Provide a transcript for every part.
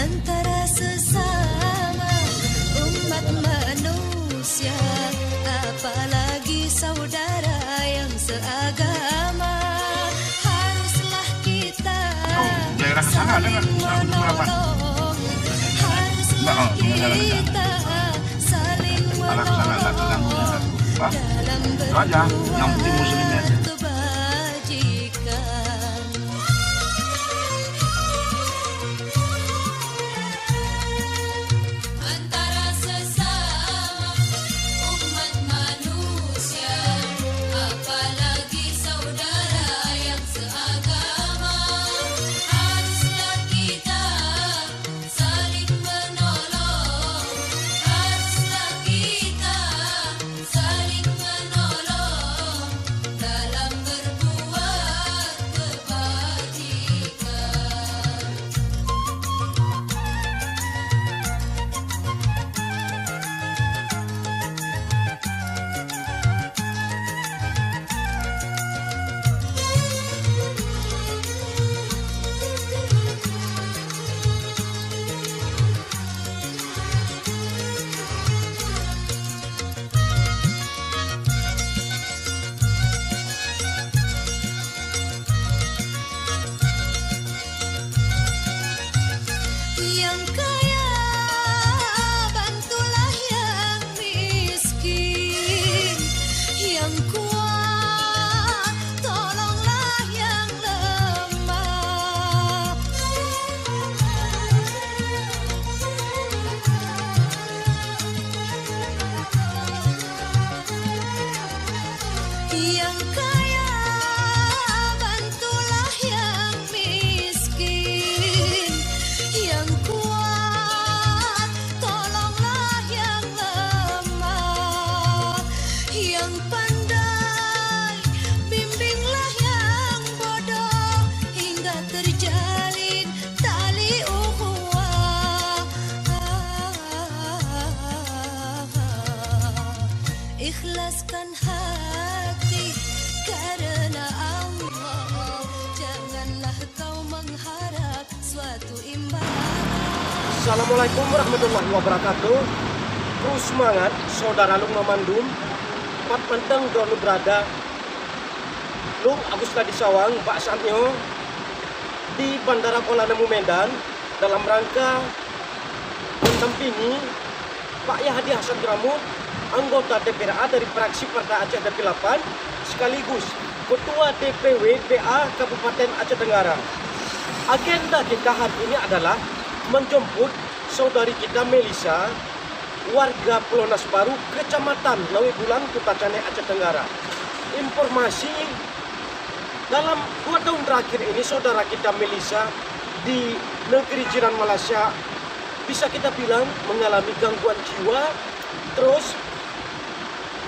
antara sesama umat manusia, apalagi saudara yang seagama. Haruslah kita saling menolong, haruslah kita saling menolong dalam berbuat kebajikan. Antara sesama umat manusia, apalagi saudara yang seagama. Haruslah kita saling menolong, haruslah kita saling menolong dalam berbuat kebajikan. Yang kaya bantulah yang miskin, yang kuat tolonglah yang lemah. Yang kaya bantulah yang miskin, yang kuat tolonglah yang lemah. Yang pandai bimbinglah yang bodoh, hingga terjalin tali ukhuwah. Ikhlaskan hati karena Allah, janganlah kau mengharap suatu imbalan. Assalamualaikum warahmatullahi wabarakatuh. Terus semangat saudara Lung Mamandum, Pat Menteng Donu berada Lung Agus Tadi Sawang Pak Samyo di Bandara Kuala Namu Medan dalam rangka mendampingi Pak Yahdi Hasan Dramut, anggota DPRA dari fraksi Partai Aceh Dapil 8 sekaligus Ketua DPW PA Kabupaten Aceh Tenggara. Agenda kita hari ini adalah menjemput saudari kita Melisa, warga Pelonas Baru, Kecamatan Lawi Bulan, Kota Cane, Aceh Tenggara. Informasi dalam 2 tahun terakhir ini saudara kita Melisa di negeri jiran Malaysia bisa kita bilang mengalami gangguan jiwa. Terus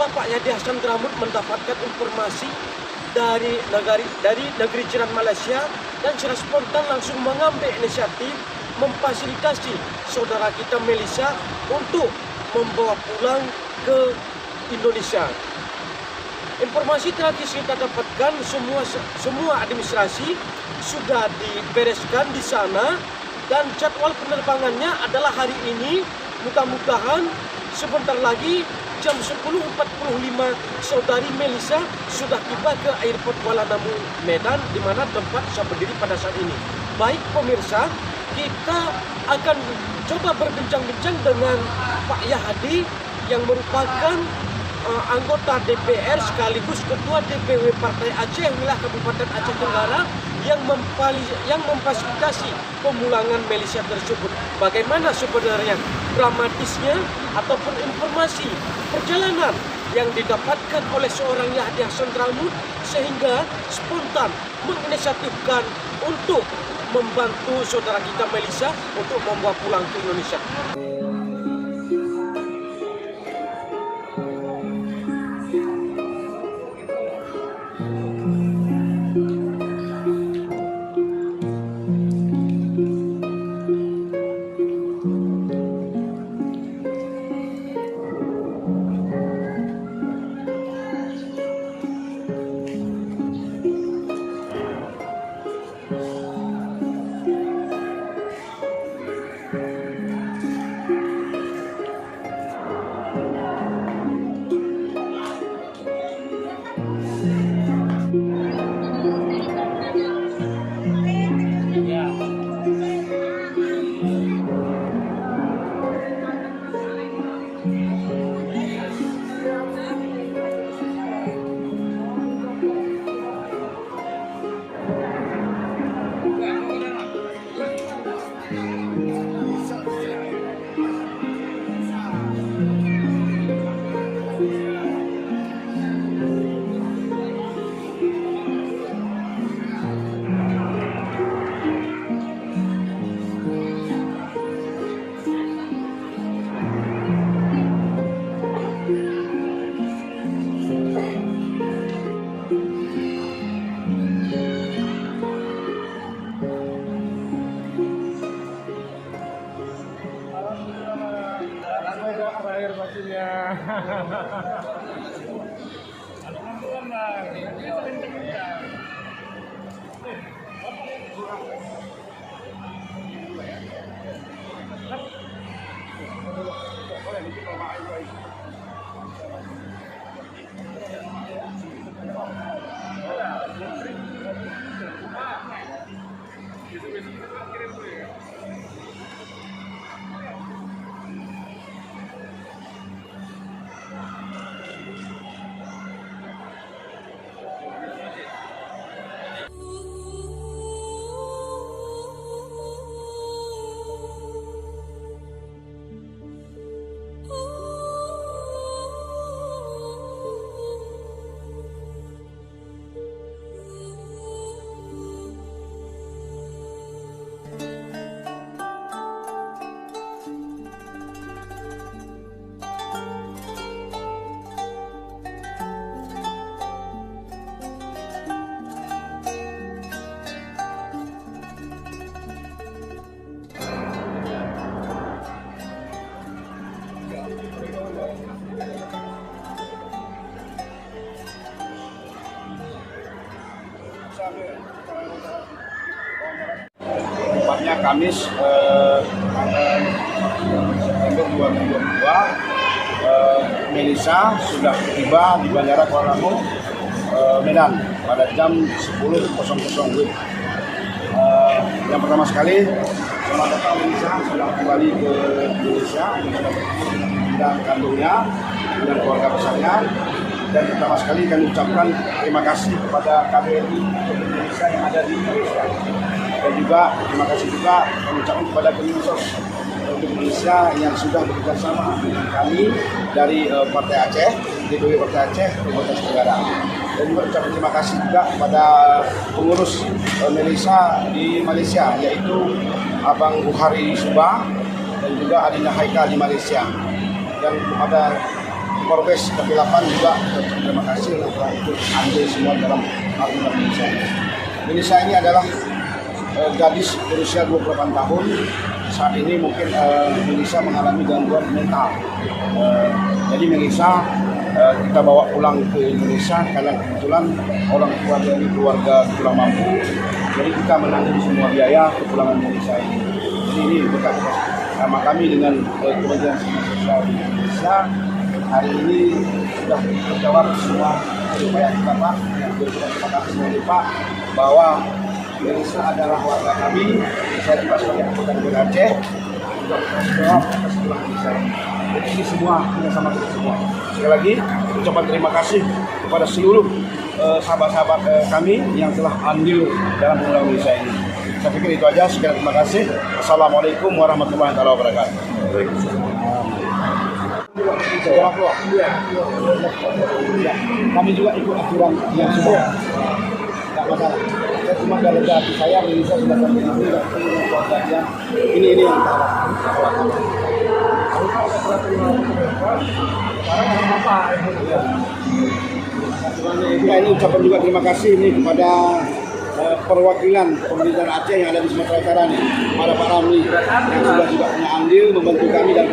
Bapak Yahdi Hasan Dramut mendapatkan informasi dari negeri jiran Malaysia dan secara spontan langsung mengambil inisiatif memfasilitasi saudara kita Melisa untuk membawa pulang ke Indonesia. Informasi terakhir kita dapatkan semua administrasi sudah dibereskan di sana dan jadwal penerbangannya adalah hari ini. Mudah-mudahan sebentar lagi jam 10.45 saudari Melisa sudah tiba ke airport Kuala Namu Medan, di mana tempat saya berdiri pada saat ini. Baik pemirsa, kita akan coba berbincang-bincang dengan Pak Yahdi yang merupakan anggota DPR sekaligus Ketua DPW Partai Aceh wilayah Kabupaten Aceh Tenggara yang memfasilitasi pemulangan Melisa tersebut. Bagaimana sebenarnya dramatisnya ataupun informasi perjalanan yang didapatkan oleh seorang Yahdi Hasan Dramut sehingga spontan menginisiatifkan untuk membantu saudara kita Melisa untuk membawa pulang ke Indonesia. Tepatnya Kamis September 2022, Melisa sudah tiba di Bandara Kuala Namu, Medan pada jam 10.00 WIB. Yang pertama sekali, selamat datang Melisa, sudah kembali ke Indonesia dan kandungnya dan keluarga besarnya. Dan pertama sekali kami ucapkan terima kasih kepada KBRI Indonesia yang ada di Indonesia. Dan juga terima kasih juga kami ucapkan kepada Kemensos Indonesia yang sudah bekerjasama dengan kami dari Partai Aceh, DPW Partai Aceh, Kabupaten Tenggara. Dan juga ucapkan terima kasih juga kepada pengurus Melisa di Malaysia, yaitu Abang Buhari Subah dan juga Adinda Haikal di Malaysia. Dan kepada Polres Kepulauan juga terima kasih telah ikut andil semua dalam argumen Melisa. Melisa ini adalah gadis berusia 28 tahun. Saat ini mungkin Melisa mengalami gangguan mental. Jadi Melisa kita bawa pulang ke Indonesia karena kebetulan orang tua dari keluarga kurang mampu. Jadi kita menanggung semua biaya kepulangan Melisa ini. Jadi ini berkat sama kami dengan Kementerian Sosial di Indonesia. Hari ini sudah terjawab semua upaya kita Pak. Terima kasih Pak bahwa Melisa adalah warga kami. Saya juga sebagai anggota DPRD Aceh juga bertanggung atas pulang Melisa ini. Jadi ini semua kita sama kita semua. Sekali lagi ucapan terima kasih kepada seluruh sahabat-sahabat kami yang telah andil dalam pengulangan Melisa ini. Saya pikir itu aja. Sekian terima kasih. Assalamualaikum warahmatullahi wabarakatuh. Kami juga ikut aturan yang sudah, tidak masalah. Saya cuma lega hati saya Melisa sudah sampai ini dan keluarganya. Ini yang kita harapkan. Ya, ini ucapan juga terima kasih ini kepada perwakilan pemerintahan Aceh yang ada di Sumatera Utara nih, kepada Pak Ramli yang sudah juga punya andil membantu kami dan